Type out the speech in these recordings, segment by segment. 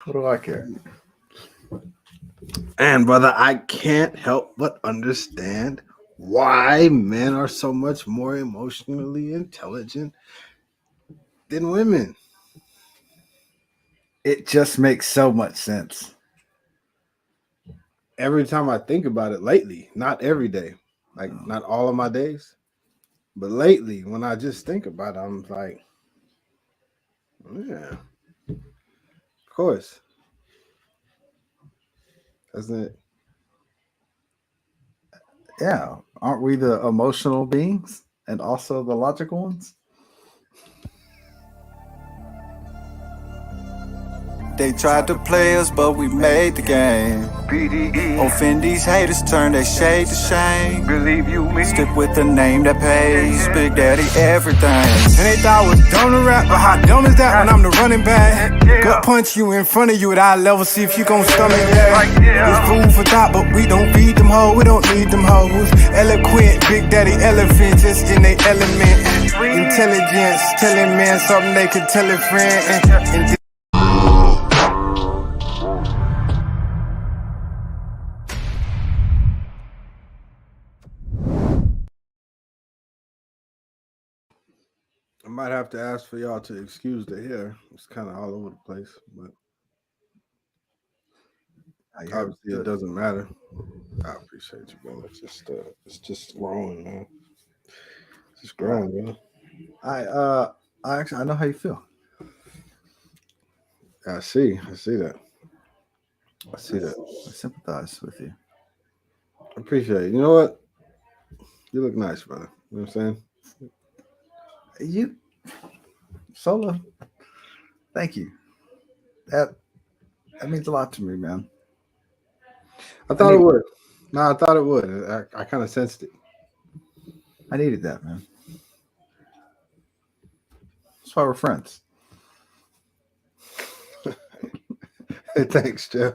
What do I care? And brother, I can't help but understand why men are so much more emotionally intelligent than women. It just makes so much sense. Every time I think about it lately, not every day, like Oh, not all of my days, but lately, when I just think about it, I'm like, yeah, of course, doesn't it? yeah. Aren't we the emotional beings and also the logical ones? They tried to play us, but we made the game. Offend these haters, turn their shade to shame. Believe you me. Stick with the name that pays. Big Daddy everything. And they thought I was dumb to rap, but how dumb is that when I'm the running back? Gut punch you in front of you at eye level, see if you gon' stomach that. It's food for thought, but we don't feed them hoes, we don't need them hoes. Eloquent, Big Daddy elephant, just in their element. Intelligence, telling men something they can tell a friend. And I might have to ask for y'all to excuse the hair. It's kind of all over the place, but obviously it doesn't matter. I appreciate you, bro. It's just growing, man. It's just growing, bro. I know how you feel. I see that. I see that. I sympathize with you. I appreciate it. You know what? You look nice, brother. You know what I'm saying? You Solo, thank you. That that means a lot to me, man. I I thought it need would. No, I thought it would. I kind of sensed it. I needed that, man. That's why we're friends. Thanks, Jeff.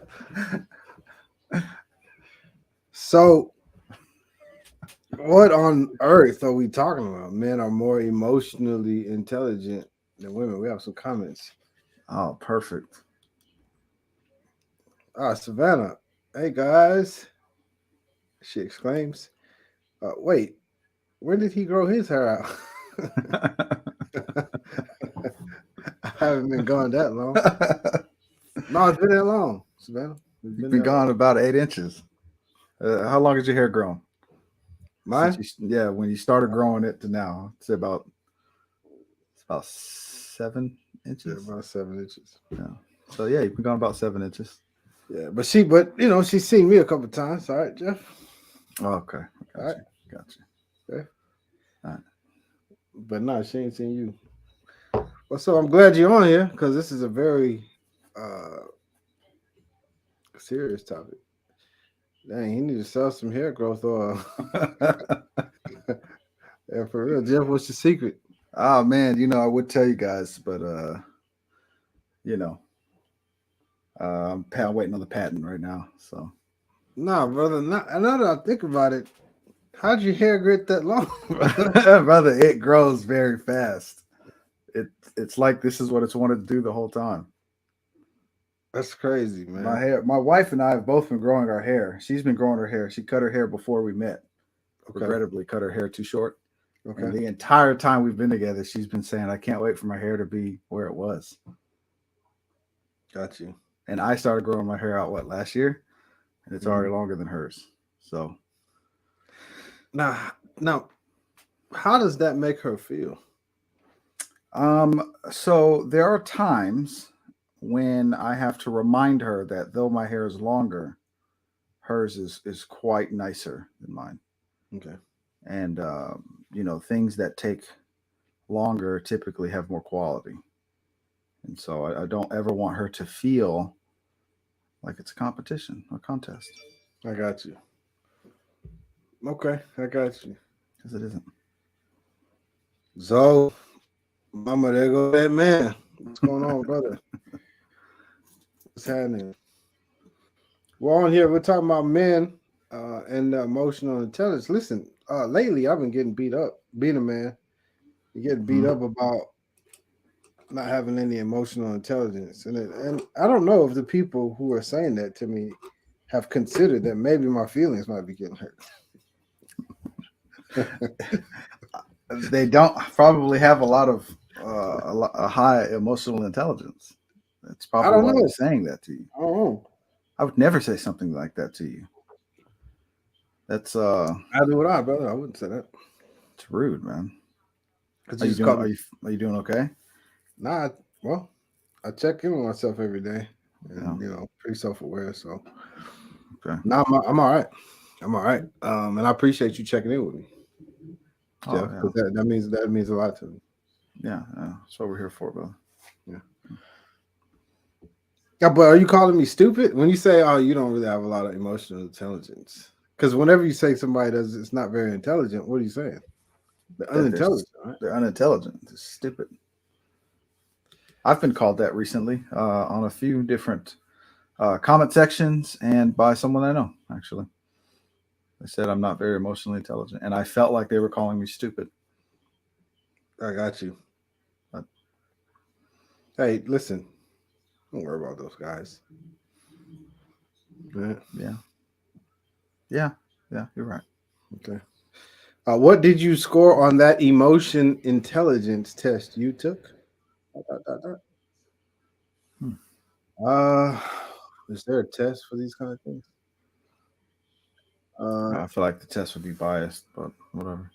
So, what on earth are we talking about? Men are more emotionally intelligent than women. We have some comments. Oh, perfect. Savannah. Hey, guys. She exclaims. Wait, when did he grow his hair out? I haven't been gone that long. No, it's been that long, Savannah. It's You've been been that long. gone about 8 inches. How long has your hair grown? Mine? Yeah, when you started growing it to now, it's about 7 inches. Yeah, about 7 inches. Yeah. So yeah, you've been gone about 7 inches. Yeah, but she's seen me a couple times. All right, Jeff. Oh, okay. All Got right. you. Got you. Yeah. All right. But no, she ain't seen you. Well, so I'm glad you're on here because this is a very uh serious topic. Dang, he need to sell some hair growth oil. Yeah, for real. Jeff, what's your secret? Oh man, I would tell you guys, but you know, I'm waiting on the patent right now. So, Nah, brother. Now that I think about it, how'd your hair get that long, brother? brother, it grows very fast. It's like this is what it's wanted to do the whole time. That's crazy, man. My wife and I have both been growing our hair. She's been growing her hair. She cut her hair before we met. Okay. Regrettably, cut her hair too short. Okay. And the entire time we've been together, she's been saying, "I can't wait for my hair to be where it was." Got you. And I started growing my hair out last year, and it's already longer than hers. So Now, how does that make her feel? So there are times when I have to remind her that though my hair is longer, hers is quite nicer than mine. Okay. And things that take longer typically have more quality. And so I don't ever want her to feel like it's a competition or contest. I got you. Okay, I got you. Because it isn't. So, mama, there go that man. What's going on, brother? What's happening? We're on here. We're talking about men and emotional intelligence. Listen, lately I've been getting beat up. Being a man, you're getting beat up about not having any emotional intelligence, and I don't know if the people who are saying that to me have considered that maybe my feelings might be getting hurt. They don't probably have a lot of a high emotional intelligence. That's I probably don't why they're know. saying that to you. I don't know. I would never say something like that to you. That's I do what I, brother. I wouldn't say that. it's rude, man. Cause Are you you just doing? called me. Are you doing okay? Nah, well, I check in with myself every day, Yeah. and pretty self-aware. So, Okay. nah, I'm all right. I'm all right. And I appreciate you checking in with me, Oh Jeff, yeah. because that means a lot to me. Yeah. That's what we're here for, brother. Yeah. Yeah, but are you calling me stupid when you say, "Oh, you don't really have a lot of emotional intelligence"? Because whenever you say somebody does, it's not very intelligent. What are you saying? They're That unintelligent, right? they're unintelligent. They're stupid. I've been called that recently on a few different comment sections and by someone I know. Actually, they said I'm not very emotionally intelligent, and I felt like they were calling me stupid. I got you. But, Hey, listen, don't worry about those guys. Right? yeah. Yeah. Yeah. You're right. Okay. What did you score on that emotion intelligence test you took? Hmm. Uh, is there a test for these kind of things? I feel like the test would be biased, but whatever.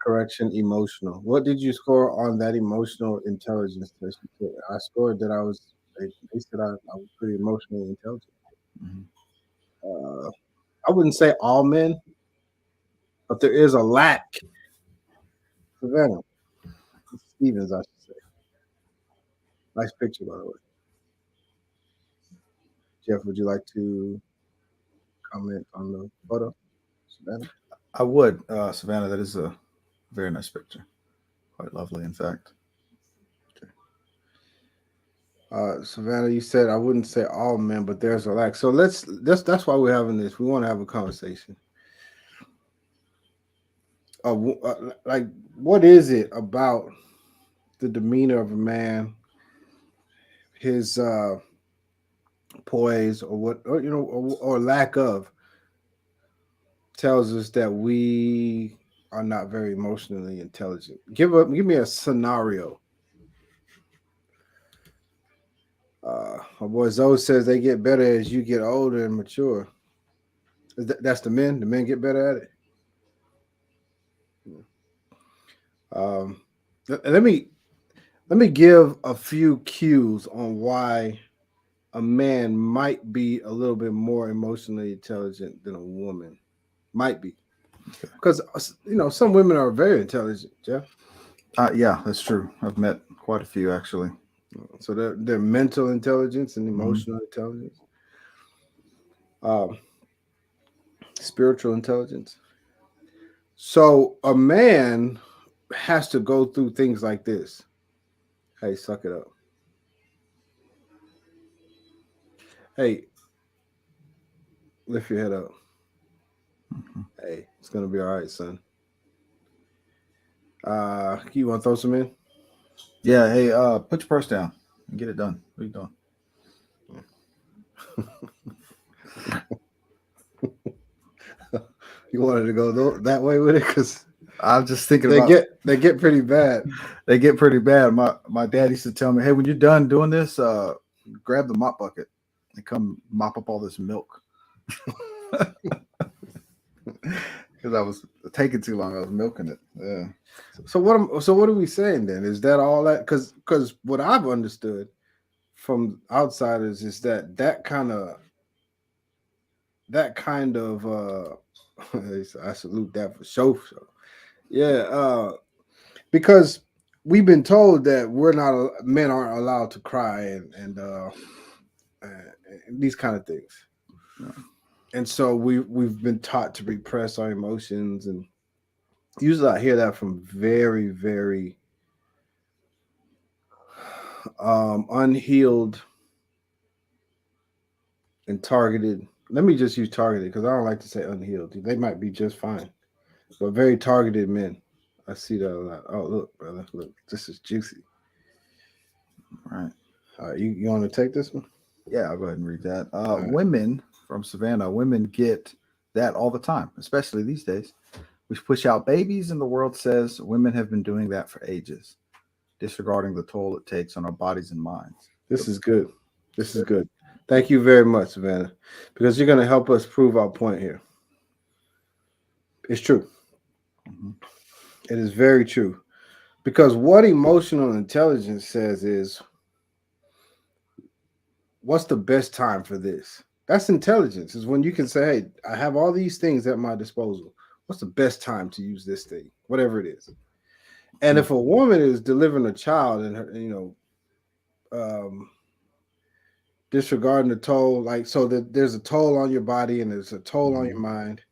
Correction, emotional. What did you score on that emotional intelligence test you took? I scored that I was. They said I was pretty emotionally intelligent. Hmm. Uh, I wouldn't say all men, but there is a lack. Savannah Stevens, I should say. Nice picture, by the way. Jeff, would you like to comment on the photo, Savannah? I would, Savannah. That is a very nice picture. Quite lovely, in fact. Savannah, you said I wouldn't say all men, but there's a lack. So that's why we're having this. We want to have a conversation. Like, what is it about the demeanor of a man, his poise, or what, or lack of, tells us that we are not very emotionally intelligent? Give me a scenario. My boy Zoe says they get better as you get older and mature. That's the men. The men get better at it. Um, let me give a few cues on why a man might be a little bit more emotionally intelligent than a woman. Might be, because some women are very intelligent, Jeff. Yeah, that's true. I've met quite a few actually. So their mental intelligence and Hmm. emotional intelligence, um, spiritual intelligence. So a man has to go through things like this. Hey, suck it up. Hey, lift your head up. Hmm. Hey, it's gonna be all right, son. You want to throw some in? Yeah. Hey, put your purse down and get it done. What are you doing? You wanted to go that way with it because I'm just thinking they about. get pretty bad. They get pretty bad. My dad used to tell me, "Hey, when you're done doing this, grab the mop bucket and come mop up all this milk." Because I was taking too long. I was milking it. Yeah. So what are we saying then? Is that all that? Because what I've understood from outsiders is that kind of I salute that for sure. So, yeah, because we've been told that men aren't allowed to cry and these kind of things. Yeah. And so we've been taught to repress our emotions, and usually I hear that from very, very unhealed and targeted. Let me just use targeted because I don't like to say unhealed. They might be just fine, but very targeted men. I see that a lot. Oh, look, brother, look, this is juicy. Right. You want to take this one? Yeah, I'll go ahead and read that. right. Women from Savannah, women get that all the time, especially these days. We push out babies, and the world says women have been doing that for ages, disregarding the toll it takes on our bodies and minds. This is good. This is good. Thank you very much, Savannah, because you're going to help us prove our point here. It's true. Mhm. It is very true. Because what emotional intelligence says is, what's the best time for this? That's intelligence, is when you can say, hey, I have all these things at my disposal. What's the best time to use this thing, whatever it is? And if a woman is delivering a child and her, disregarding the toll, like, so that there's a toll on your body and there's a toll on your mind,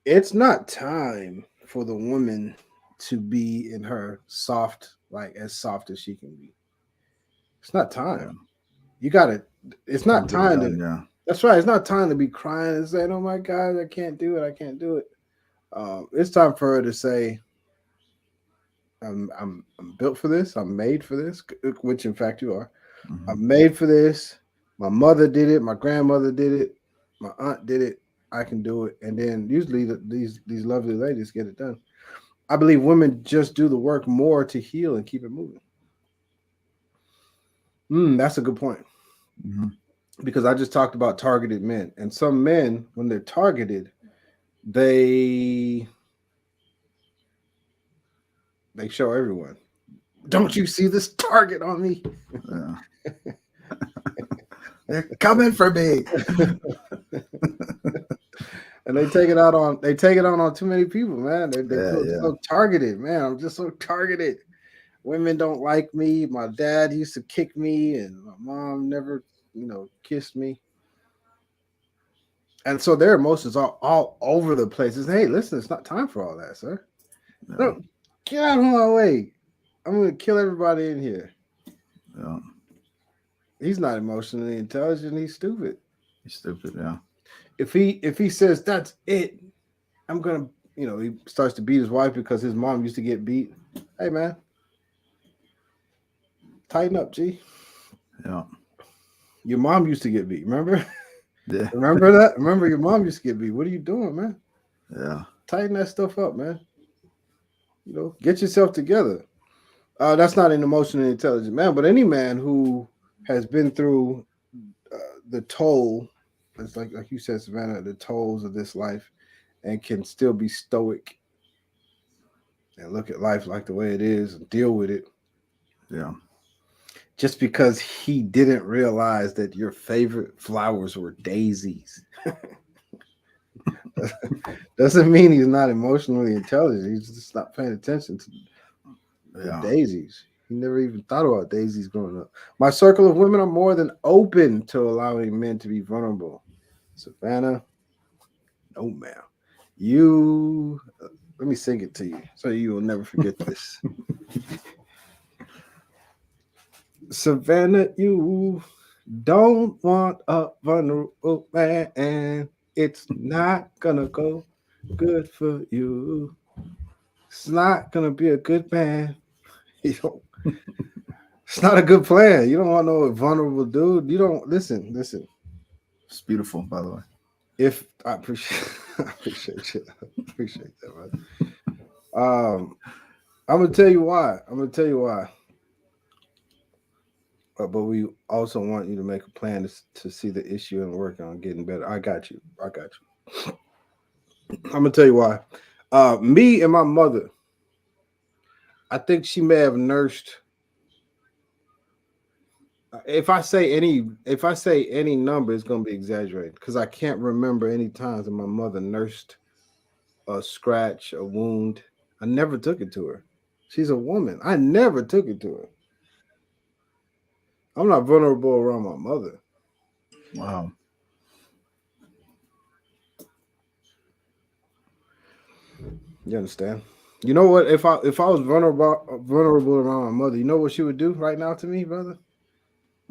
it's not time for the woman to be in her soft, like as soft as she can be. It's not time. Yeah. You got to, it's not Get it time done, to, yeah. that's right. It's not time to be crying and saying, oh my God, I can't do it. I can't do it. It's time for her to say, I'm built for this. I'm made for this, which in fact you are. Mhm. I'm made for this. My mother did it. My grandmother did it. My aunt did it. I can do it. And then usually these lovely ladies get it done. I believe women just do the work more to heal and keep it moving. That's a good point. Mhm. Because I just talked about targeted men. And some men, when they're targeted, they show everyone. Don't you see this target on me? Yeah. They're coming for me. And they take it out on too many people, man. They Yeah, feel yeah. so targeted, man. I'm just so targeted. Women don't like me. My dad used to kick me, and my mom never, kissed me. And so their emotions are all over the place. It's, hey, listen, it's not time for all that, sir. Yeah. No, get out of my way. I'm gonna kill everybody in here. Yeah. He's not emotionally intelligent. He's stupid. He's stupid, yeah. If he says that's it, I'm gonna, he starts to beat his wife because his mom used to get beat. Hey, man, tighten up, G. Yeah. Your mom used to get beat. Remember? Yeah. Remember that? Remember your mom used to get beat. What are you doing, man? Yeah. Tighten that stuff up, man. Get yourself together. That's not an emotionally intelligent man, but any man who has been through the toll, it's like you said, Savannah, the tolls of this life, and can still be stoic and look at life like the way it is and deal with it. Yeah. Just because he didn't realize that your favorite flowers were daisies doesn't mean he's not emotionally intelligent. He's just not paying attention to the daisies. He never even thought about daisies growing up. My circle of women are more than open to allowing men to be vulnerable. Savannah, no, ma'am. You, let me sing it to you so you will never forget this. Savannah, you don't want a vulnerable man. It's not gonna go good for you. It's not gonna be a good man. It's not a good plan. You don't want no vulnerable dude. You don't listen. It's beautiful, by the way. If I appreciate, I appreciate you. I appreciate that, man. I'm gonna tell you why. But we also want you to make a plan to see the issue and work on getting better. I got you. I'm gonna tell you why. Me and my mother, I think she may have nursed. If I say any number, it's gonna be exaggerated because I can't remember any times that my mother nursed a scratch, a wound. I never took it to her. She's a woman. I never took it to her. I'm not vulnerable around my mother. Wow. You understand? You know what? If I was vulnerable around my mother, you know what she would do right now to me, brother?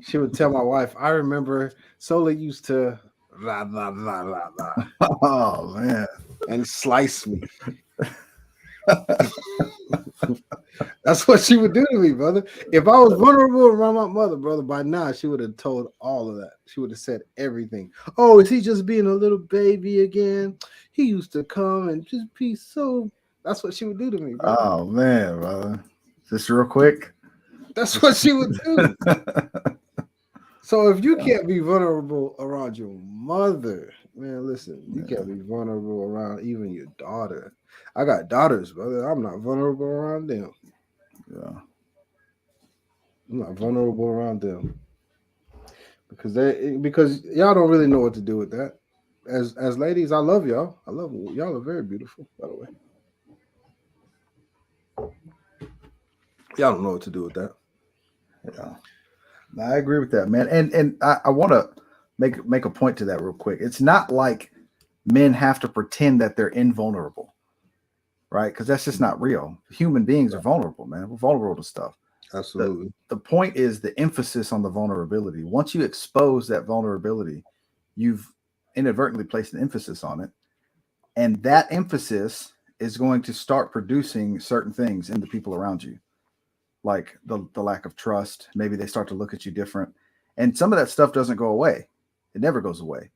She would tell my wife, I remember Sola used to blah blah blah blah blah Oh man. and slice me. That's what she would do to me, brother. If I was vulnerable around my mother, brother, by now she would have told all of that. She would have said everything. Oh, is he just being a little baby again? He used to come and just be so. That's what she would do to me, bro. Oh man, brother. Just real quick. That's what she would do. So if you can't be vulnerable around your mother, man, listen, you can't be vulnerable around even your daughter. I got daughters, brother. I'm not vulnerable around them. Yeah. I'm not vulnerable around them because y'all don't really know what to do with that. As ladies, I love y'all. I love y'all are very beautiful, by the way. Y'all don't know what to do with that. Yeah. I agree with that, man. And I want to make a point to that real quick. It's not like men have to pretend that they're invulnerable, right? Because that's just not real. Human beings are vulnerable, man. We're vulnerable to stuff. Absolutely. The point is the emphasis on the vulnerability. Once you expose that vulnerability, you've inadvertently placed an emphasis on it. And that emphasis is going to start producing certain things in the people around you, like the lack of trust. Maybe they start to look at you different. And some of that stuff doesn't go away. It never goes away.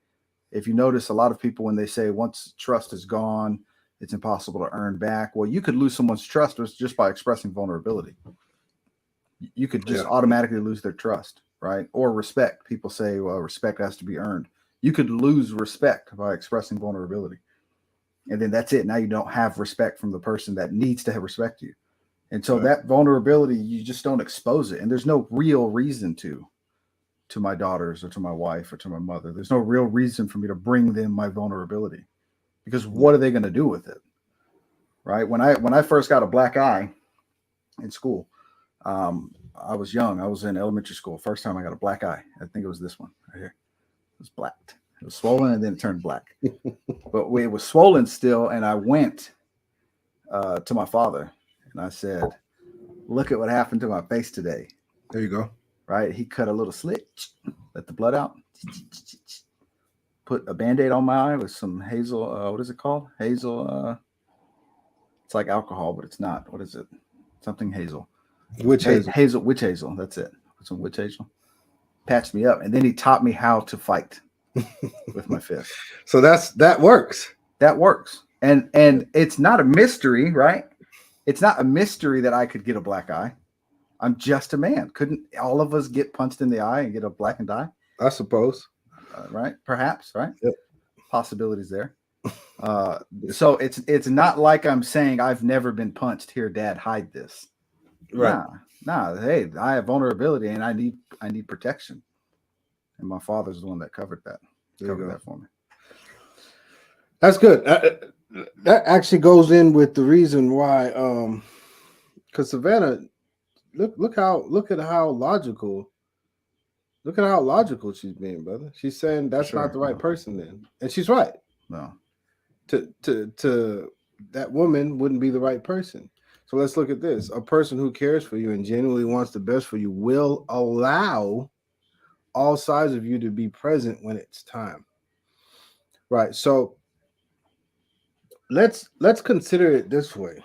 If you notice, a lot of people, when they say once trust is gone, it's impossible to earn back. Well, you could lose someone's trust just by expressing vulnerability. You could just automatically lose their trust, right? Or respect. People say, well, respect has to be earned. You could lose respect by expressing vulnerability. And then that's it. Now you don't have respect from the person that needs to have respect you. And so that vulnerability, you just don't expose it. And there's no real reason to my daughters or to my wife or to my mother. There's no real reason for me to bring them my vulnerability, because what are they going to do with it? Right. When I first got a black eye in school, I was young. I was in elementary school. First time I got a black eye. I think it was this one right here. It was black. It was swollen and then it turned black. But it was swollen still. And I went to my father and I said, look at what happened to my face today. There you go. Right. He cut a little slit, let the blood out, put a Band-Aid on my eye with some hazel. What is it called? Hazel. It's like alcohol, but it's not. What is it? Something hazel. Witch hazel. Witch hazel. That's it. Some witch hazel. Patched me up, and then he taught me how to fight with my fist. So that works. That works, and it's not a mystery, right? It's not a mystery that I could get a black eye. I'm just a man. Couldn't all of us get punched in the eye and get a blackened eye? I suppose. Right? Perhaps. Right? Yep. Possibilities there. So it's not like I'm saying I've never been punched. Here, Dad, hide this. Right. Nah. Hey, I have vulnerability and I need protection. And my father's the one that covered that. Covered that for me. That's good. That actually goes in with the reason why, because Savannah, look at how logical she's being, brother. She's saying that's not the right person then, and she's right. No. To that woman wouldn't be the right person. So let's look at this. A person who cares for you and genuinely wants the best for you will allow all sides of you to be present when it's time. Right. So let's consider it this way.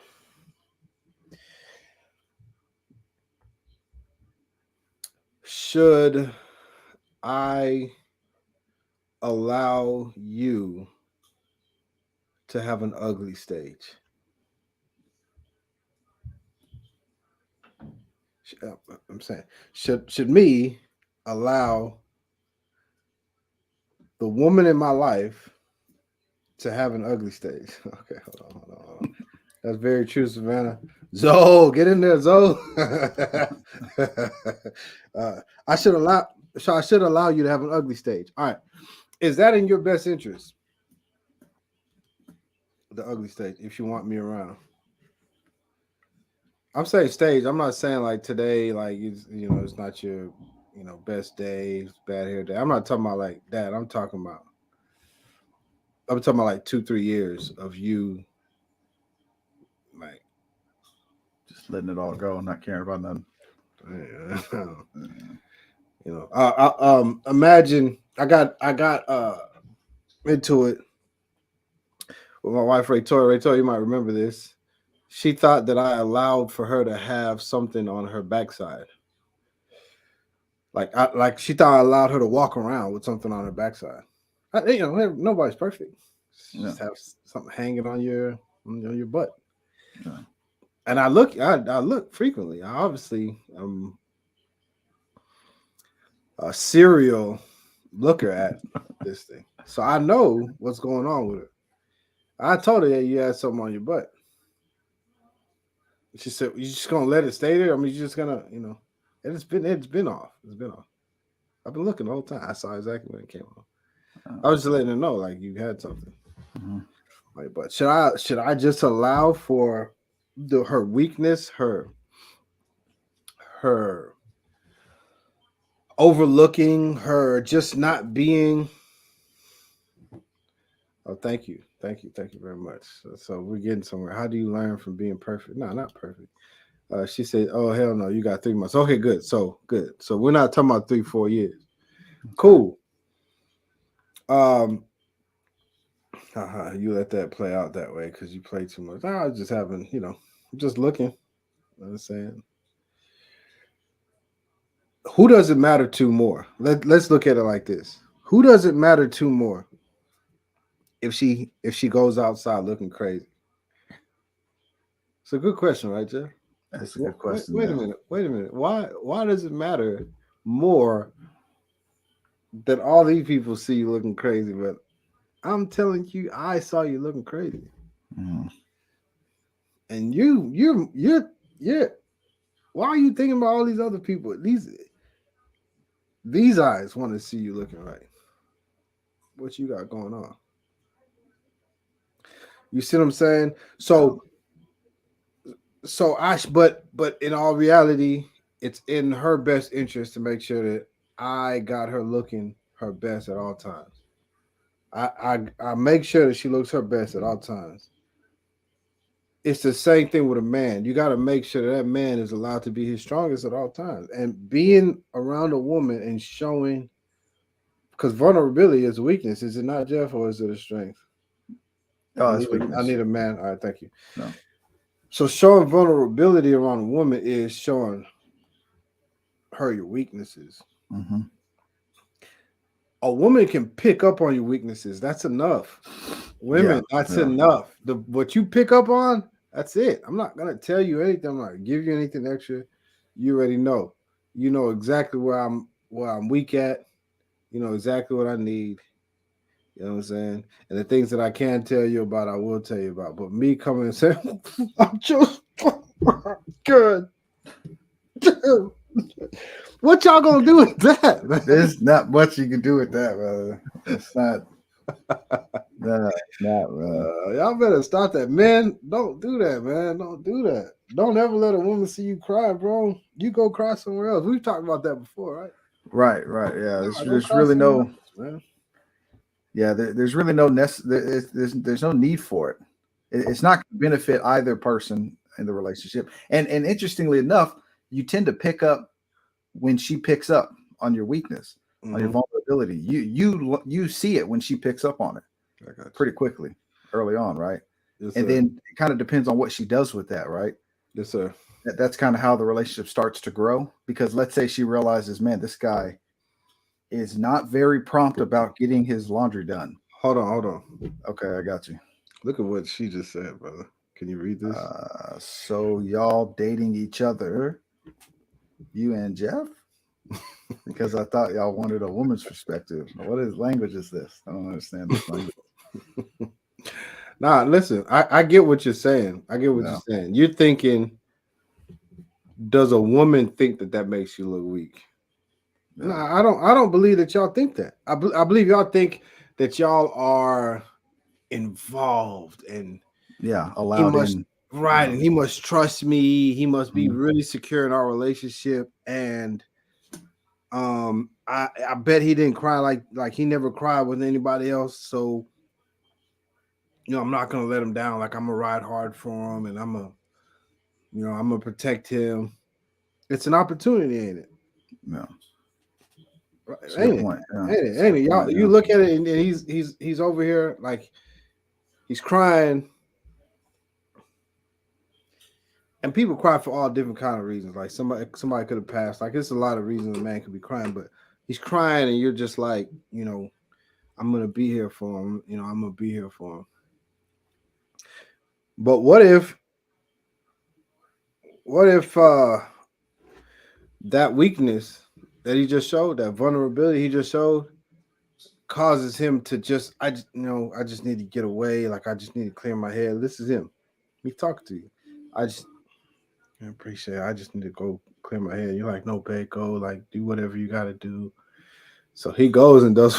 Should I allow you to have an ugly stage? I'm saying, should me allow the woman in my life to have an ugly stage? Okay, hold on. That's very true, Savannah. Zoe, get in there, Zoe. I should allow you to have an ugly stage. All right. Is that in your best interest? The ugly stage, if you want me around. I'm saying stage. I'm not saying like today, like it's not your best day, bad hair day. I'm not talking about like that. I'm talking about like 2-3 years of you like just letting it all go and not caring about nothing. Imagine I got into it with my wife Ray Toy. You might remember this. she thought that I allowed for her to have something on her backside. Like she thought I allowed her to walk around with something on her backside. Nobody's perfect. Just have something hanging on your butt. Yeah. And I look frequently. I obviously am a serial looker at this thing, so I know what's going on with her. I told her, "Yeah, you had something on your butt." She said, "You just gonna let it stay there? I mean, you just gonna, it's been off. It's been off. I've been looking the whole time. I saw exactly when it came off. I was just letting her know, like, you had something. Mm-hmm. Like, but should I just allow for her weakness, her overlooking, her just not being? Oh, thank you very much. So we're getting somewhere. How do you learn from being perfect? No, not perfect. She said, "Oh hell no, you got 3 months." Okay, good. So good. So we're not talking about 3-4 years. Cool. You let that play out that way because you play too much. I was just having, I'm just looking. You know what I'm saying? Who does it matter to more? Let's look at it like this. Who does it matter to more if she goes outside looking crazy? It's a good question, right, Jeff? That's a good question. Wait a minute. Why does it matter more that all these people see you looking crazy? But I'm telling you, I saw you looking crazy. Mm-hmm. And you're why are you thinking about all these other people? These eyes want to see you looking right. What you got going on? You see what I'm saying? But in all reality, it's in her best interest to make sure that I got her looking her best at all times. I make sure that she looks her best at all times. It's the same thing with a man. You got to make sure that man is allowed to be his strongest at all times. And being around a woman and showing, because vulnerability is a weakness, is it not, Jeff, or is it a strength? Oh, I need a man. All right, thank you. No. So showing vulnerability around a woman is showing her your weaknesses. Mm-hmm. A woman can pick up on your weaknesses. That's enough. Women, that's enough. What you pick up on, that's it. I'm not gonna tell you anything. I'm not gonna give you anything extra. You already know. You know exactly where I'm weak at. You know exactly what I need. You know what I'm saying? And the things that I can tell you about, I will tell you about. But me coming and saying, I'm just good. What y'all gonna do with that, man? There's not much you can do with that, brother. It's not. Y'all better stop that, man. Don't do that, man. Don't do that. Don't ever let a woman see you cry, bro. You go cry somewhere else. We've talked about that before, right? Right. Yeah. There's really no. Else, man. Yeah. There's really no there's no need for it. It's not going to benefit either person in the relationship. And interestingly enough, you tend to pick up when she picks up on your weakness, on your vulnerability. You see it when she picks up on it pretty quickly early on, right? Yes, and sir. then it kind of depends on what she does with that, right? Yes, sir. That's kind of how the relationship starts to grow. Because let's say she realizes, man, this guy is not very prompt about getting his laundry done. Hold on. Okay, I got you. Look at what she just said, brother. Can you read this? So y'all dating each other, you and Jeff? Because I thought y'all wanted a woman's perspective. What language is this? I don't understand this language. Nah, listen, I get what you're saying. You're saying. You're thinking, does a woman think that makes you look weak? No, I don't believe that y'all think that. I believe y'all think that y'all are involved and allowed in. Right, and he must trust me. He must be really secure in our relationship. And I bet he didn't cry like he never cried with anybody else. So, I'm not gonna let him down. Like, I'm gonna ride hard for him, and I'm gonna protect him. It's an opportunity, ain't it? Yeah. Right. Ain't it? Ain't it? Y'all, you look at it, and he's over here like he's crying. and people cry for all different kind of reasons. Like somebody could have passed. Like it's a lot of reasons a man could be crying, but he's crying, and you're just like, I'm gonna be here for him. I'm gonna be here for him. But what if that weakness that he just showed, that vulnerability he just showed, causes him to I just need to get away. Like I just need to clear my head. This is him. He's talking to you. I appreciate it. I just need to go clear my head. You're like, no, babe, go. Like, do whatever you got to do. So he goes and does.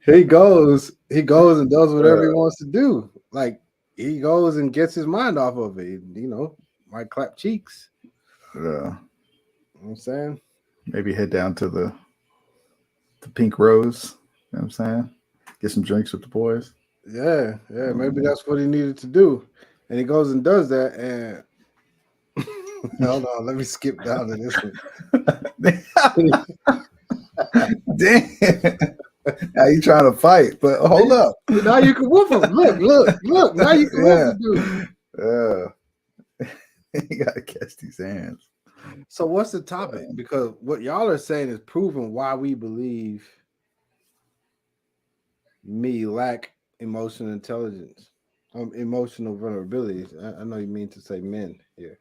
He goes and does whatever he wants to do. Like he goes and gets his mind off of it. Might clap cheeks. Yeah. You know what I'm saying? Maybe head down to the Pink Rose. You know what I'm saying? Get some drinks with the boys. Yeah. Maybe that's what he needed to do. And he goes and does that. And hold on, let me skip down to this one. Damn. Now you trying to fight, but hold up. Now you can whoop him. Look. Now you can whoop him, dude. Yeah. You gotta catch these hands. So what's the topic? Because what y'all are saying is proving why we believe me lack emotional intelligence, emotional vulnerabilities. I know you mean to say men here.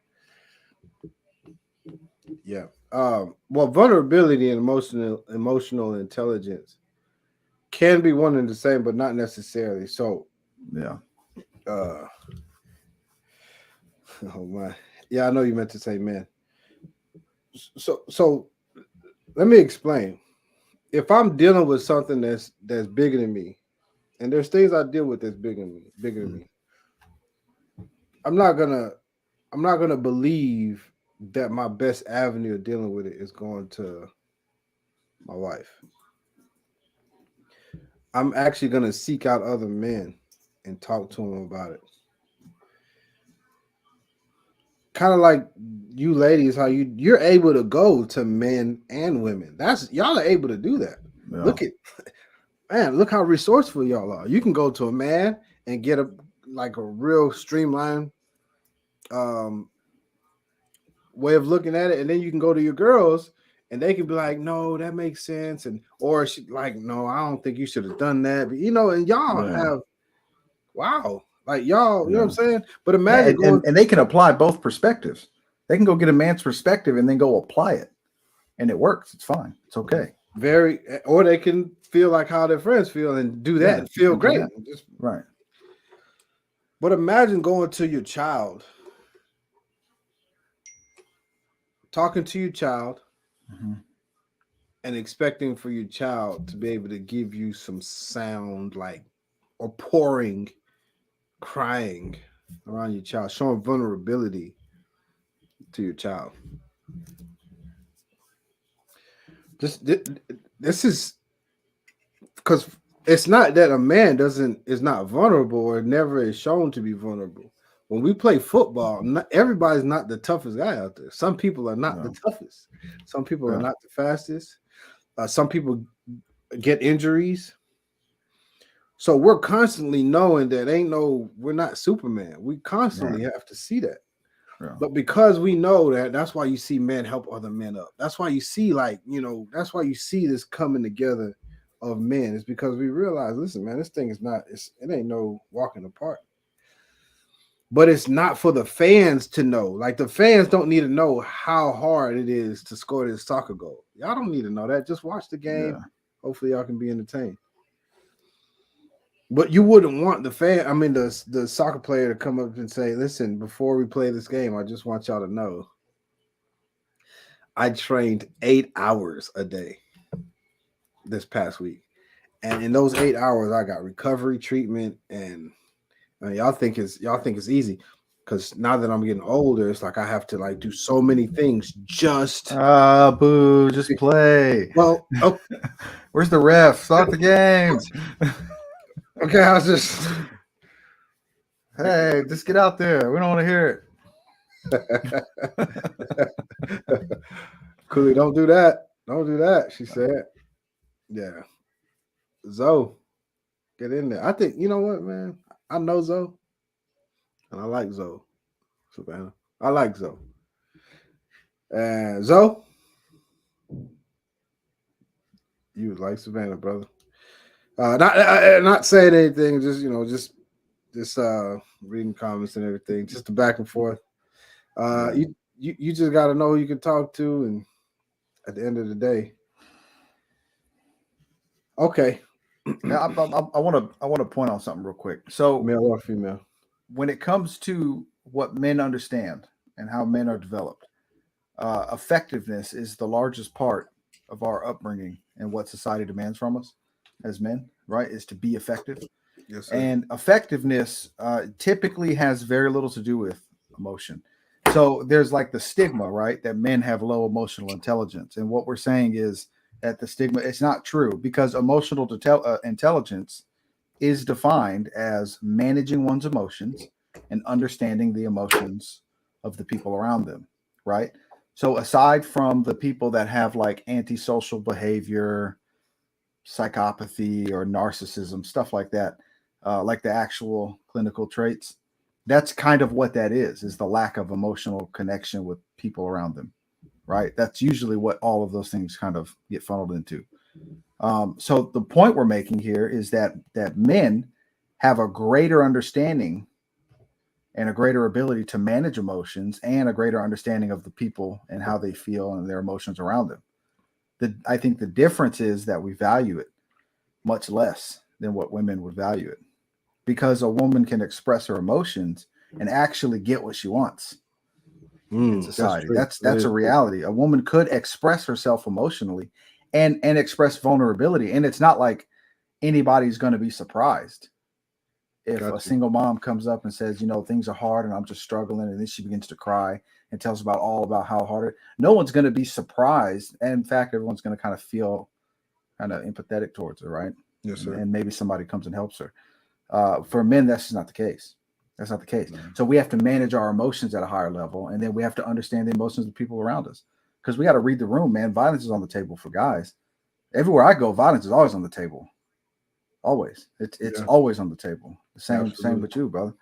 Yeah. Well, vulnerability and emotional intelligence can be one and the same, but not necessarily. So, yeah. Oh my. Yeah, I know you meant to say men. So let me explain. If I'm dealing with something that's bigger than me, and there's things I deal with that's bigger than me, I'm not gonna believe that my best avenue of dealing with it is going to my wife. I'm actually gonna seek out other men and talk to them about it. Kind of like you ladies, how you're able to go to men and women. That's y'all are able to do that. Yeah. Look how resourceful y'all are. You can go to a man and get a real streamlined way of looking at it, and then you can go to your girls and they can be like, no, that makes sense, or she like, no, I don't think you should have done that. But and y'all have like y'all, you know what I'm saying? But imagine and they can apply both perspectives. They can go get a man's perspective and then go apply it, and it works. It's fine. It's okay. Or they can feel like how their friends feel and do that and feel great. Right. But imagine going to your child, talking to your child, and expecting for your child to be able to give you some sound or pouring, crying around your child, showing vulnerability to your child. This is because it's not that a man is not vulnerable or never is shown to be vulnerable. When we play football, everybody's not the toughest guy out there. Some people are not the toughest. Some people are not the fastest. Some people get injuries. So we're constantly knowing that we're not Superman. We constantly have to see that. Yeah. But because we know that, that's why you see men help other men up. That's why you see that's why you see this coming together of men. It's because we realize, listen, man, this thing it ain't no walking apart. But it's not for the fans to know. Like the fans don't need to know how hard it is to score this soccer goal. Y'all don't need to know that. Just watch the game. Yeah. Hopefully y'all can be entertained. But you wouldn't want the soccer player to come up and say, listen, before we play this game, I just want y'all to know I trained 8 hours a day this past week. And in those 8 hours, I got recovery treatment, and y'all think it's easy because now that I'm getting older, it's like I have to do so many things just just play. Well, where's the ref? Start the game. Okay, I was just hey, just get out there. We don't want to hear it. Cooley, don't do that. Don't do that, she said. Yeah. Zoe, get in there. I think, you know what, man? I know Zoe, and I like Zoe. Savannah, I like Zoe. And Zoe, you like Savannah, brother. Not saying anything, just reading comments and everything, just the back and forth. You just got to know who you can talk to, and at the end of the day, okay. Yeah, I want to point on something real quick. So, Male or female? when it comes to what men understand and how men are developed, effectiveness is the largest part of our upbringing and what society demands from us as men. Right, is to be effective. Yes, sir. And effectiveness typically has very little to do with emotion. So there's like the stigma, right, that men have low emotional intelligence. And what we're saying is that the stigma, it's not true, because emotional intelligence is defined as managing one's emotions and understanding the emotions of the people around them, right? So aside from the people that have like antisocial behavior, psychopathy, or narcissism, stuff like that, like the actual clinical traits, that's kind of what that is the lack of emotional connection with people around them, right? That's usually what all of those things kind of get funneled into. So the point we're making here is that men have a greater understanding and a greater ability to manage emotions and a greater understanding of the people and how they feel and their emotions around them. I think the difference is that we value it much less than what women would value it, because a woman can express her emotions and actually get what she wants in society. That's a reality. A woman could express herself emotionally and express vulnerability, and it's not like anybody's going to be surprised if a single mom comes up and says, things are hard and I'm just struggling, and then she begins to cry and tells about how hard it. No one's going to be surprised, and in fact, everyone's going to kind of feel kind of empathetic towards her, right? Yes, sir. And maybe somebody comes and helps her. For men, that's just not the case. That's not the case. Mm-hmm. So we have to manage our emotions at a higher level, and then we have to understand the emotions of the people around us, because we got to read the room, man. Violence is on the table for guys. Everywhere I go, violence is always on the table. Always. It's always on the table. Same with you, brother.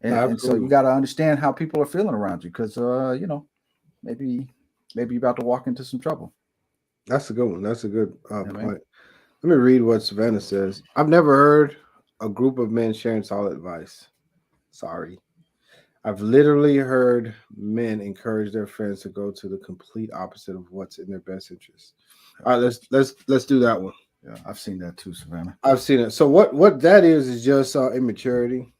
And so you got to understand how people are feeling around you, because maybe you're about to walk into some trouble. That's a good one. That's a good point. Man. Let me read what Savannah says. I've never heard a group of men sharing solid advice. Sorry. I've literally heard men encourage their friends to go to the complete opposite of what's in their best interest. All right, let's do that one. Yeah, I've seen that too, Savannah. I've seen it. So what that is just immaturity.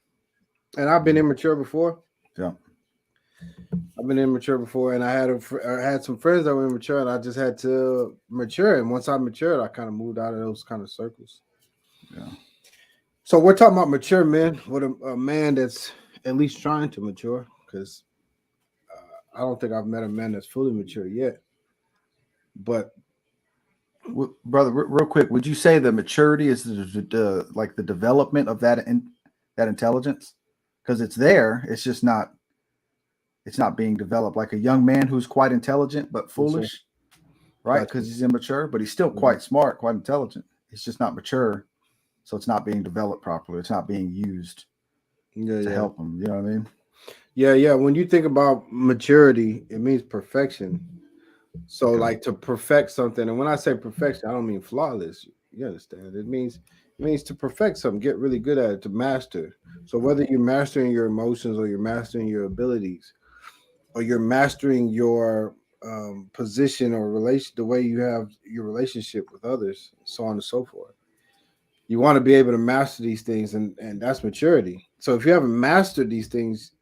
And I've been immature before. Yeah. I've been immature before, and I had some friends that were immature, and I just had to mature. And once I matured, I kind of moved out of those kind of circles. Yeah. So we're talking about mature men, with a man that's at least trying to mature, because I don't think I've met a man that's fully mature yet. But brother, real quick, would you say the maturity is the like the development of that intelligence? Because it's there, it's just not. It's not being developed. Like a young man who's quite intelligent but foolish, right? Because he's immature, but he's still quite smart, quite intelligent. He's just not mature, so it's not being developed properly. It's not being used to help him. You know what I mean? Yeah. When you think about maturity, it means perfection. So, like, to perfect something, and when I say perfection, I don't mean flawless. You understand? It means to perfect something, get really good at it, to master. So whether you're mastering your emotions, or you're mastering your abilities, or you're mastering your position or the way you have your relationship with others, so on and so forth. You want to be able to master these things, and that's maturity. So if you haven't mastered these things,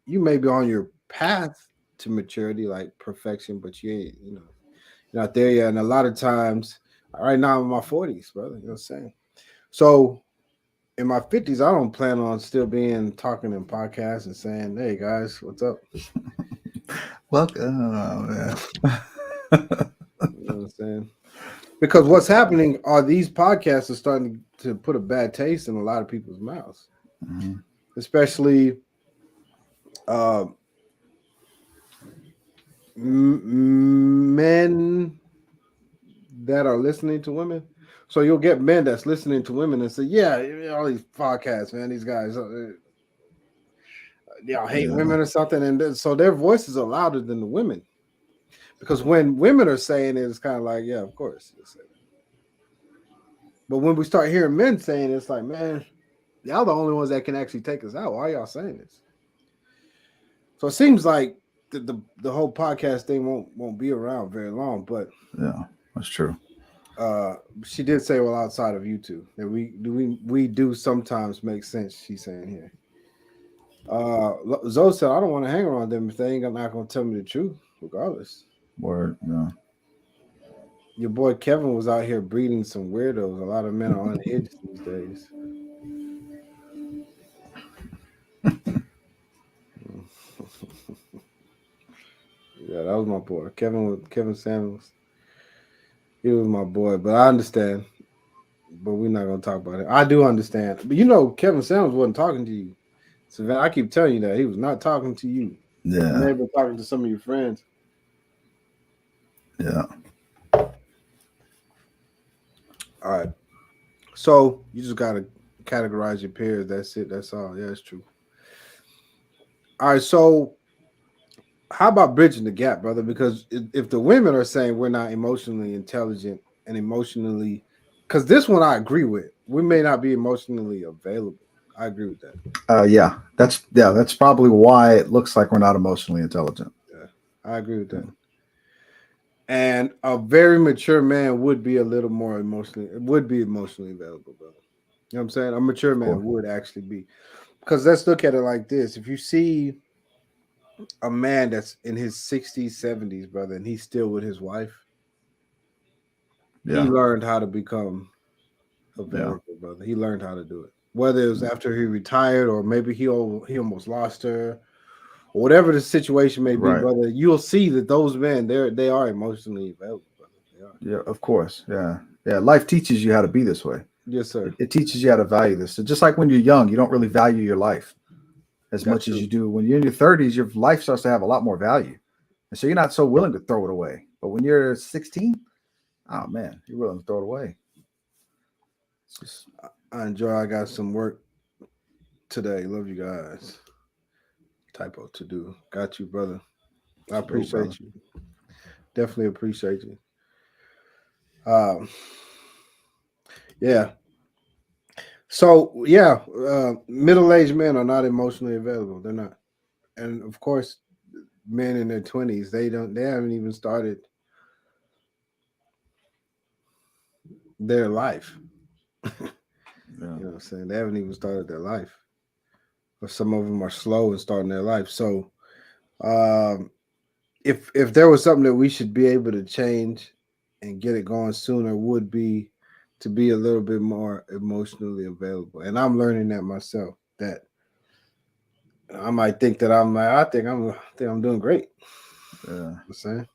you may be on your path to maturity, like perfection, but you're not there yet. And a lot of times, right now I'm in my 40s, brother. You know what I'm saying? So in my 50s, I don't plan on still talking in podcasts and saying, "Hey guys, what's up?" Welcome. You know what I'm saying? Because what's happening are these podcasts are starting to put a bad taste in a lot of people's mouths, especially men that are listening to women So you'll get men that's listening to women and say, "Yeah, all these podcasts, man, these guys, y'all hate women or something," and so their voices are louder than the women. Because when women are saying it, it's kind of like, yeah, of course. But when we start hearing men saying it, it's like, man, y'all the only ones that can actually take us out. Why are y'all saying this? So it seems like the whole podcast thing won't be around very long. But yeah, that's true. She did say, well, outside of you two, that we do sometimes make sense. She's saying here. Zoe said, I don't want to hang around them if they ain't not going to tell me the truth, regardless. Word, yeah. Your boy Kevin was out here breeding some weirdos. A lot of men are unhinged these days. Yeah, that was my boy. Kevin Samuels. He was my boy, but I understand. But we're not gonna talk about it. I do understand. But you know, Kevin Samuels wasn't talking to you. So I keep telling you that he was not talking to you. Yeah. He may have been talking to some of your friends. Yeah. All right. So you just gotta categorize your peers. That's it. That's all. Yeah, it's true. All right. So how about bridging the gap, brother? Because if the women are saying we're not emotionally intelligent and emotionally, because this one I agree with, we may not be emotionally available. I agree with that. Yeah. That's probably why it looks like we're not emotionally intelligent. Yeah, I agree with that. And a very mature man would be a little more emotionally available, brother. You know what I'm saying? A mature man would actually be. Because let's look at it like this. If you see a man that's in his 60s, 70s, brother, and he's still with his wife, he learned how to become available, brother. He learned how to do it. Whether it was after he retired or maybe he almost lost her, or whatever the situation may be, brother, you'll see that those men, they are emotionally available, brother. They are. Yeah, of course. Yeah. Yeah. Life teaches you how to be this way. Yes, sir. It teaches you how to value this. So just like when you're young, you don't really value your life as much as you do when you're in your 30s. Your life starts to have a lot more value, and so you're not so willing to throw it away. But when you're 16, oh man, you're willing to throw it away. I enjoy. I got some work today. Love you guys. Typo to do. Got you, brother. I appreciate you. Definitely appreciate you. Yeah. So yeah, middle-aged men are not emotionally available. They're not, and of course, men in their 20s, they haven't even started their life. You know what I'm saying? They haven't even started their life. Or some of them are slow in starting their life. So if there was something that we should be able to change and get it going sooner, would be to be a little bit more emotionally available. And I'm learning that myself. That I might think that I think I'm doing great. Yeah. You know what I'm saying?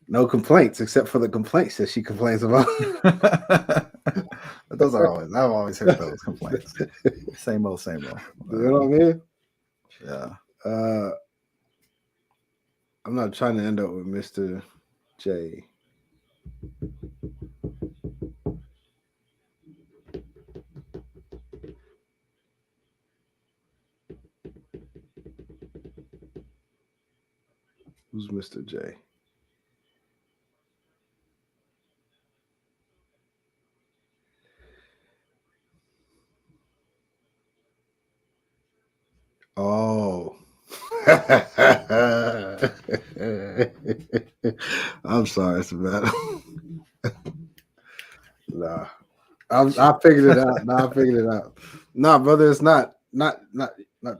No complaints except for the complaints that she complains about. But those are always, I've always heard those complaints. Same old, same old. You know what I mean? Yeah. I'm not trying to end up with Mr. J. Who's Mr. J? Oh. I'm sorry, Savannah. Nah. I figured it out. I figured it out. Nah, brother, it's not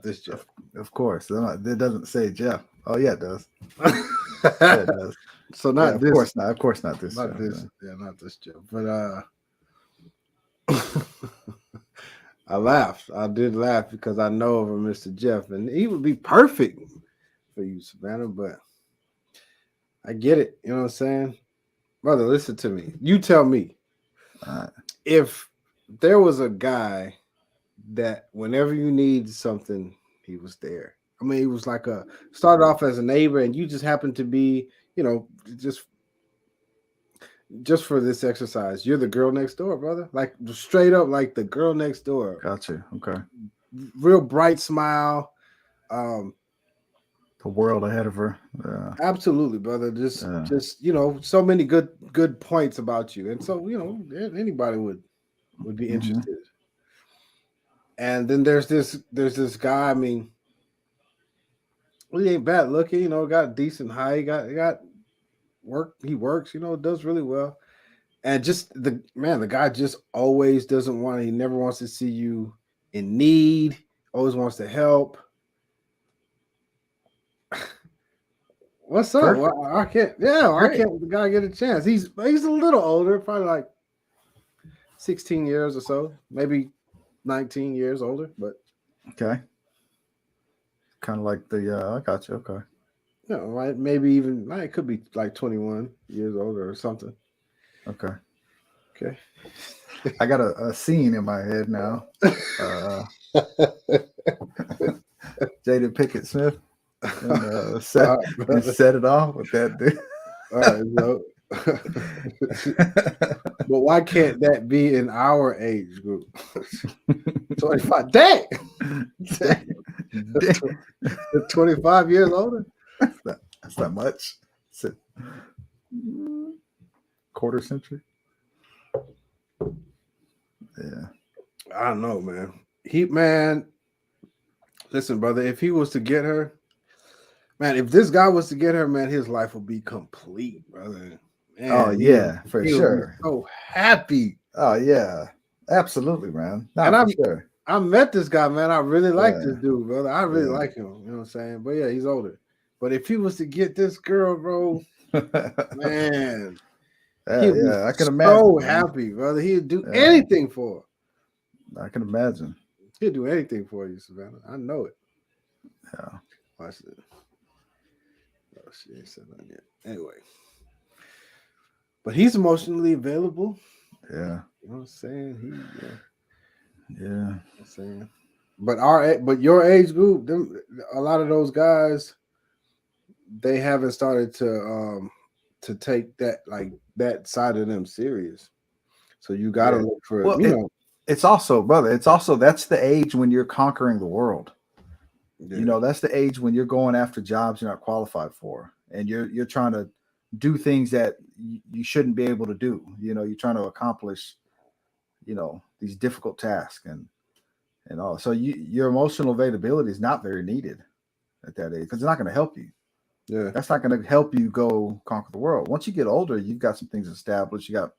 this Jeff. Of course. It doesn't say Jeff. Oh yeah, it does. Yeah, it does. So not this. Of course not. Of course not this. Not Jeff, this. Yeah, not this Jeff. But I laughed. I did laugh because I know of a Mr. Jeff, and he would be perfect for you, Savannah. But I get it. You know what I'm saying? Brother, listen to me. You tell me. If there was a guy that whenever you need something, he was there. I mean, he was like started off as a neighbor, and you just happened to be, just just for this exercise, you're the girl next door, brother. Like straight up, like the girl next door. Gotcha. Okay. Real bright smile. Um, The world ahead of her. absolutely, brother. Yeah. Just so many good points about you, and so anybody would be Mhm. interested. And then there's this guy. I mean, well, he ain't bad looking. Got decent height. Got work. He works. Does really well. And just the guy just always doesn't want. He never wants to see you in need. Always wants to help. What's up? Perfect. Well, I can't. Yeah, why Great. can't the guy get a chance? He's a little older, probably like 16 years or so, maybe 19 years older. But Okay. Kind of like the. I got you. Okay. right, maybe even it could be like 21 years older or something. Okay. Okay. I got a scene in my head now. Jada Pickett Smith and set it off with that dude. All right, so. But why can't that be in our age group? 25. Dang! 25 years older? That's not much. It's a quarter century. Yeah. I don't know, man. Listen, brother, if he was to get her, man, if this guy was to get her, man, his life would be complete, brother. Man, Oh yeah, for he would sure. be so happy. Oh yeah, absolutely, man. No, And for sure. I met this guy, man. I really like Yeah. this dude, brother. I really Yeah. like him. You know what I'm saying? But yeah, he's older. But if he was to get this girl, bro, man, he'd be I can imagine. so man. happy, brother. He'd do anything for her. I can imagine. He'd do anything for you, Savannah. I know it. Yeah. Watch this. Oh, she ain't said nothing yet. Anyway. But he's emotionally available. Yeah. You know what I'm saying? Yeah. You know what I'm saying? But your age group, a lot of those guys, they haven't started to take that side of them serious. So you gotta look for it's also, brother, that's the age when you're conquering the world. Yeah. That's the age when you're going after jobs you're not qualified for, and you're trying to do things that you shouldn't be able to do. You're trying to accomplish, these difficult tasks and all. So your emotional availability is not very needed at that age because it's not going to help you. Yeah. That's not going to help you go conquer the world. Once you get older, you've got some things established. You got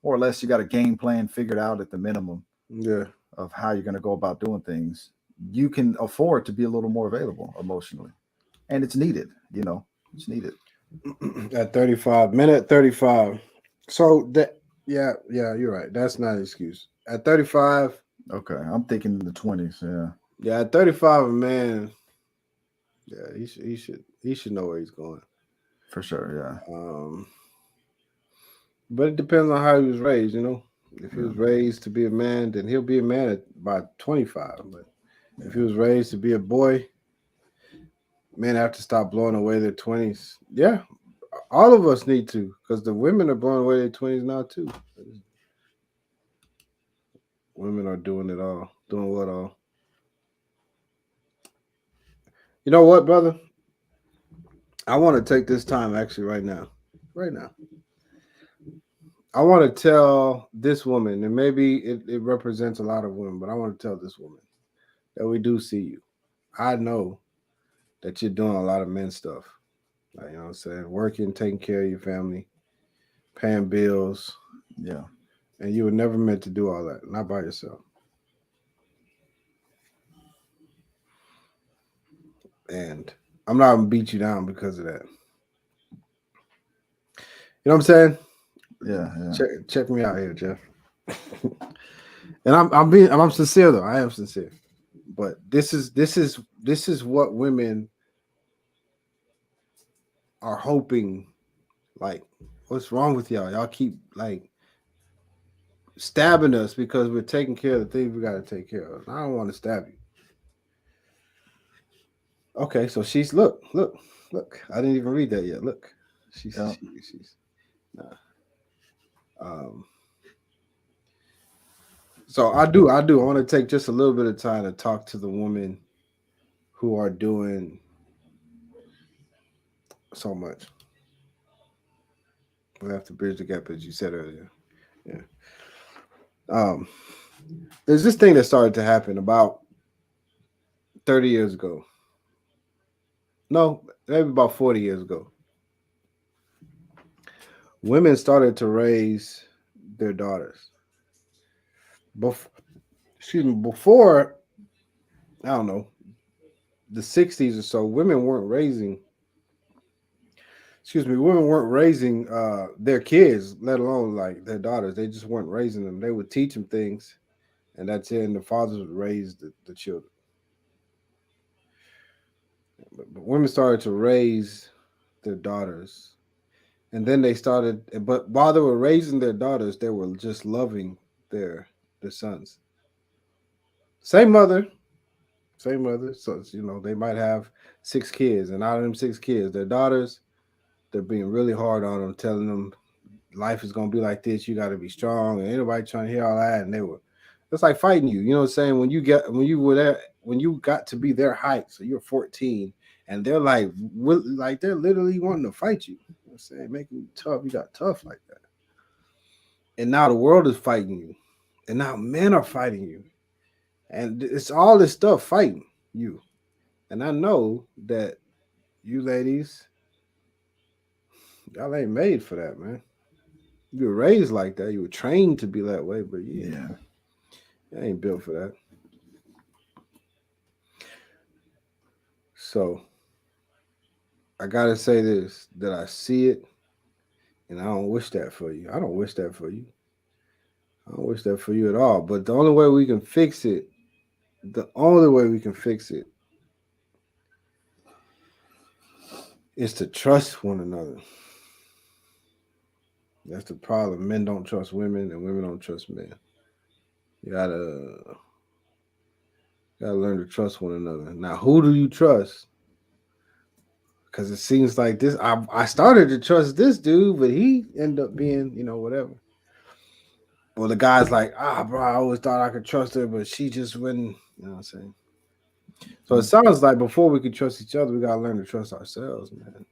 more or less, you got a game plan figured out at the minimum. Yeah. Of how you're going to go about doing things. You can afford to be a little more available emotionally, and it's needed. It's needed. At 35, minute 35. So yeah, you're right. That's not an excuse. At 35. Okay, I'm thinking in the 20s. Yeah. Yeah, at 35, man. Yeah, he should know where he's going. For sure. Yeah. But it depends on how he was raised. If he was raised to be a man, then he'll be a man by 25. But if he was raised to be a boy, men have to stop blowing away their 20s. Yeah, all of us need to, because the women are blowing away their 20s now too. Women are doing it all. Doing what all? You know what, brother? I want to take this time actually right now. Right now. I want to tell this woman, and maybe it represents a lot of women, but I want to tell this woman that we do see you. I know that you're doing a lot of men stuff. Like, you know what I'm saying? Working, taking care of your family, paying bills. Yeah. And you were never meant to do all that, not by yourself. And I'm not going to beat you down because of that. You know what I'm saying? Yeah. Check me out here, Jeff. And I'm sincere though. I am sincere. But this is what women are hoping. Like, what's wrong with y'all? Y'all keep like stabbing us because we're taking care of the things we got to take care of. I don't want to stab you. Okay, so she's look. I didn't even read that yet. Look, she's nah. Um, so I want to take just a little bit of time to talk to the women who are doing so much. We have to bridge the gap, as you said earlier. Yeah. Um, there's this thing that started to happen about 30 years ago. No, maybe about 40 years ago. Women started to raise their daughters. Before, I don't know, the 60s or so, women weren't raising their kids, let alone like their daughters. They just weren't raising them. They would teach them things, and that's it. And the fathers would raise the children. But women started to raise their daughters, and then they started. But while they were raising their daughters, they were just loving their sons. Same mother, same mother. So they might have 6 kids, and out of them 6 kids, their daughters, they're being really hard on them, telling them life is gonna be like this. You got to be strong, and ain't nobody trying to hear all that. And it's like fighting you. You know what I'm saying? When you got to be their height, so you're 14, and they're like they're literally wanting to fight you. You know what I'm saying? Making you tough. You got tough like that. And now the world is fighting you, and now men are fighting you, and it's all this stuff fighting you. And I know that you ladies, y'all ain't made for that, man. You were raised like that. You were trained to be that way, but you ain't built for that. So I gotta say this, that I see it, and I don't wish that for you. I don't wish that for you. I don't wish that for you at all. But the only way we can fix it is to trust one another. That's the problem. Men don't trust women, and women don't trust men. You gotta learn to trust one another. Now, who do you trust? Because it seems like this. I started to trust this dude, but he ended up being, whatever. Well, the guy's like, bro, I always thought I could trust her, but she just wouldn't. You know what I'm saying? So it sounds like before we can trust each other, we gotta learn to trust ourselves, man.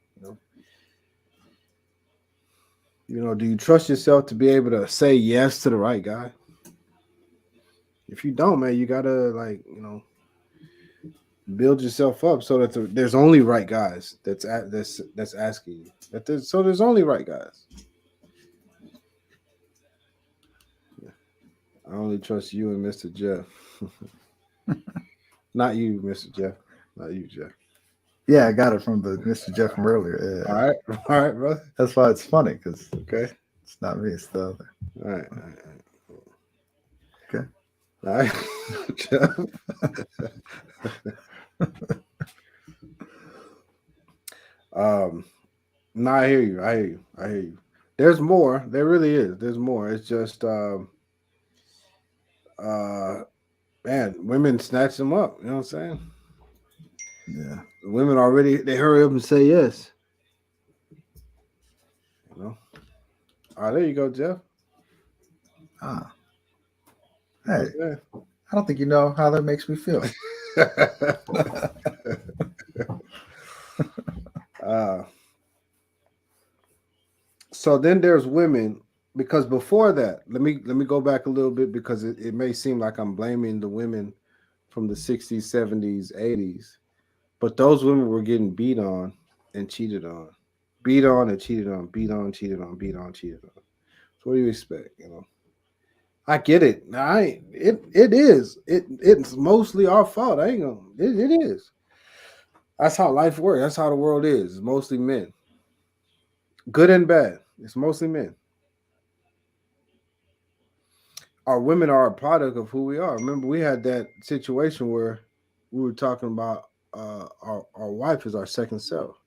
Do you trust yourself to be able to say yes to the right guy? If you don't, man, you gotta build yourself up so that there's only right guys that's asking you. There's only right guys. I only trust you and Mr. Jeff. Not you, Mr. Jeff. Not you, Jeff. Yeah, I got it from the Mr. Jeff from earlier. Yeah. All right, brother. That's why it's funny, because okay, it's not me, it's the other. All right. Okay. All right, Jeff. No, I hear you. There's more. There really is. There's more. It's just man, women snatch them up. You know what I'm saying? Yeah. The women already, they hurry up and say yes. All right, there you go, Jeff. Hey, I don't think you know how that makes me feel. So then there's women, because before that, let me go back a little bit, because it may seem like I'm blaming the women from the 60s, 70s, 80s, but those women were getting beat on and cheated on. Beat on and cheated on, beat on, cheated on, beat on, cheated on. So what do you expect? I get it. It's mostly our fault. I ain't gonna. It is. That's how life works. That's how the world is. It's mostly men. Good and bad. It's mostly men. Our women are a product of who we are. Remember, we had that situation where we were talking about our wife is our second self.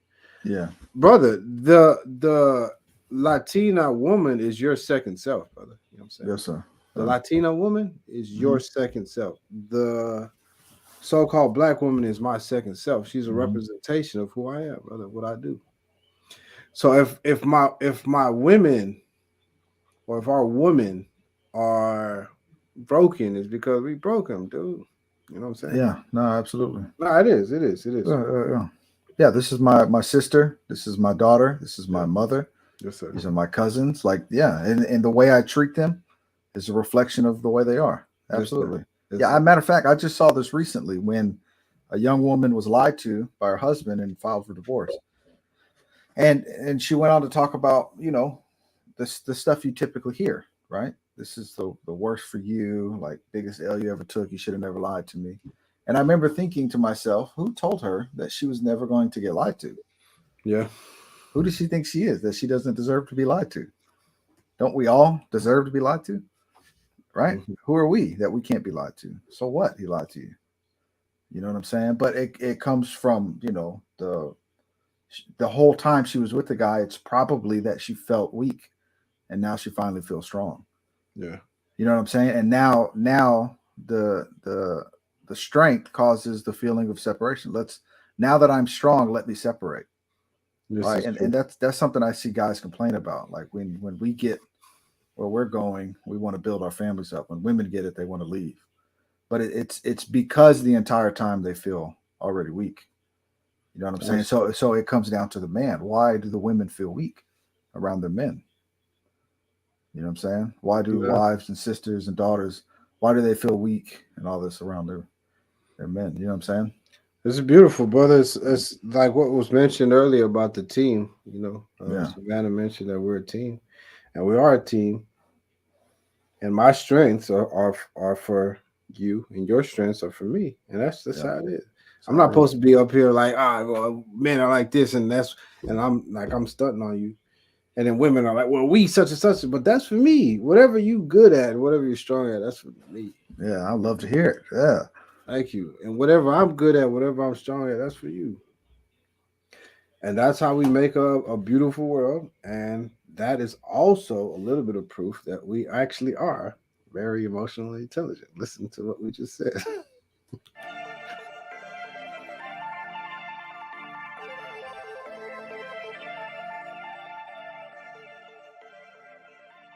Yeah, brother. The Latina woman is your second self, brother. You know what I'm saying? yes, sir. The Latina woman is your second self. The so-called black woman is my second self. She's a representation of who I am, brother, what I do. So if my women or if our women are broken, it's because we broke them, dude. You know what I'm saying? Yeah, no, absolutely. No, it is. It is. It is. Yeah. Yeah, this is my sister. This is my daughter. This is my Yeah. mother. Yes, sir. These are my cousins. Like, yeah, and the way I treat them is a reflection of the way they are. Yes, sir. Absolutely. Yes, Yeah, sir. as a matter of fact, I just saw this recently when a young woman was lied to by her husband and filed for divorce. And she went on to talk about, the stuff you typically hear, right? This is the worst for you, like biggest L you ever took. You should have never lied to me. And I remember thinking to myself, who told her that she was never going to get lied to? Yeah. Who does she think she is, that she doesn't deserve to be lied to? Don't we all deserve to be lied to? Right? Mhm. Who are we that we can't be lied to? So what? He lied to you. You know what I'm saying? But it comes from, the whole time she was with the guy, it's probably that she felt weak and now she finally feels strong. Yeah. You know what I'm saying? And now the strength causes the feeling of separation. Now that I'm strong, let me separate. This Right. is And true. and that's something I see guys complain about. Like when we get where we're going, we want to build our families up. When women get it, they want to leave. But it's because the entire time they feel already weak. You know what I'm saying? That's- So it comes down to the man. Why do the women feel weak around their men? You know what I'm saying? Why do yeah. wives and sisters and daughters, why do they feel weak and all this around their men? You know what I'm saying? This is beautiful, brother. It's like what was mentioned earlier about the team. Yeah. Savannah mentioned that we're a team, and we are a team. And my strengths are for you, and your strengths are for me, and that's Yeah. how it is. That's I'm how not it is. supposed to be up here like, well, men are like this, and I'm stunting on you, and then women are like, well, we such and such, but that's for me. Whatever you good at, whatever you're strong at, that's for me. Yeah, I love to hear it. Yeah. Thank you. And whatever I'm good at, whatever I'm strong at, that's for you. And that's how we make a beautiful world. And that is also a little bit of proof that we actually are very emotionally intelligent. Listen to what we just said.